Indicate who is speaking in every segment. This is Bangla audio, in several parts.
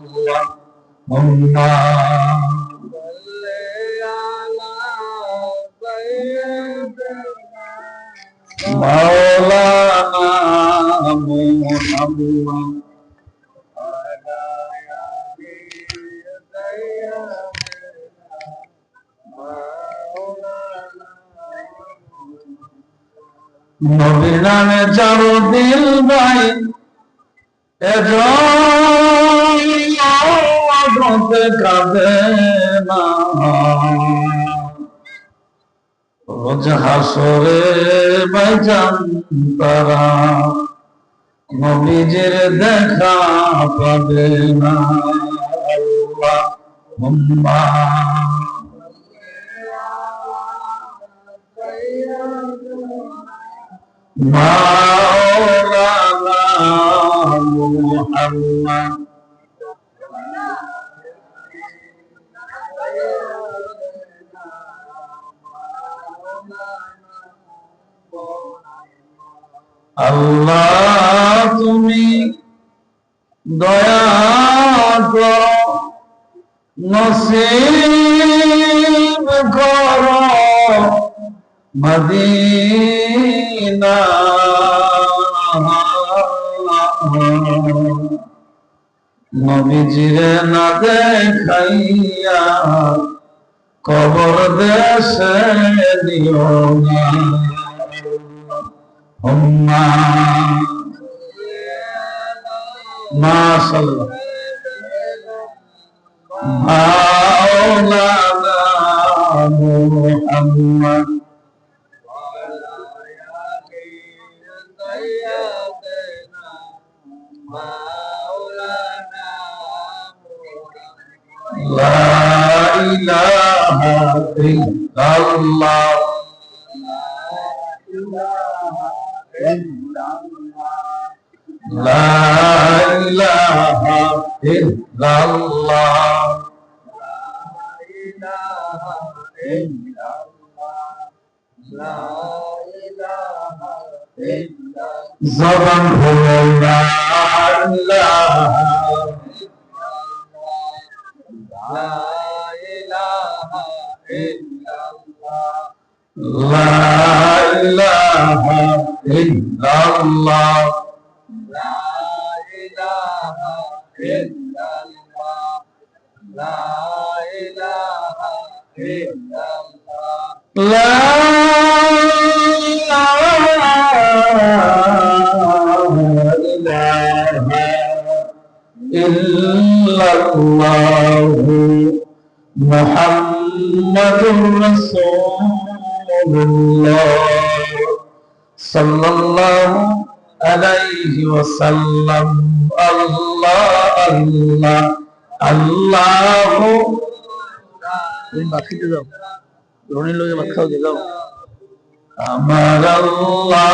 Speaker 1: اللهم مولانا محمد নবীরানে চারো দিল ভাই এজতে কাঁদে না রোজ হাসরে বাইজান তারা নবীজির দেখা পাবে না আল্লাহুম্মা মাওলানা মুহাম্মদ আল্লাহ তুমি দয়া করো নসিব করো মদিনা নবীজিরে না দেখাইয়া কবর দেশে দিও না হুম্মা মাশাআল্লাহ মাওলানা মুহাম্মদ লা ইলাহা ইল্লাল্লাহ লা ইলাহা ইল্লাল্লাহ জবান হলো লা ইলাহা লা ইলাহা ইল্লাল্লাহ লা ইলাহা ইল্লাল্লাহ লা ইলাহা ইল্লাল্লাহ লা ইলাহা ইল্লাল্লাহু মুহাম্মাদুর রাসূলুল্লাহ সাল্লাল্লাহু আলাইহি ওয়াসাল্লাম আল্লাহ আল্লাহ আল্লাহু তুমি বাকিতে যাও রনির লগে ভাত খাও যাও আমার আল্লাহ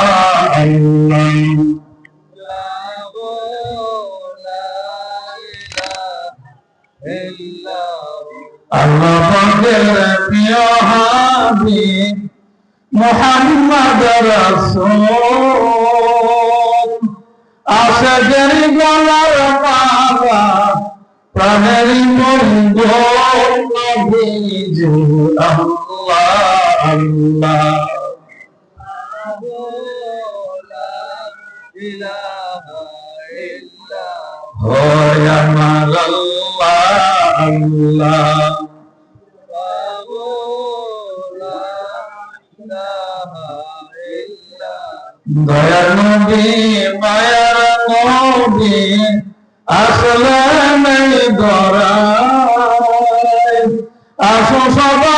Speaker 1: আল্লাহ পাকের প্রিয় হাবিব মুহাম্মদ রাসূল আশিকের গলার মালা প্রাণের বন্ধু নবীজি আল্লাহ আল্লাহ হয় আমার আল্লাহ আল্লাহ দয়ার নবী মায়ার নবী আসলে নেই ধরা আসো সবাই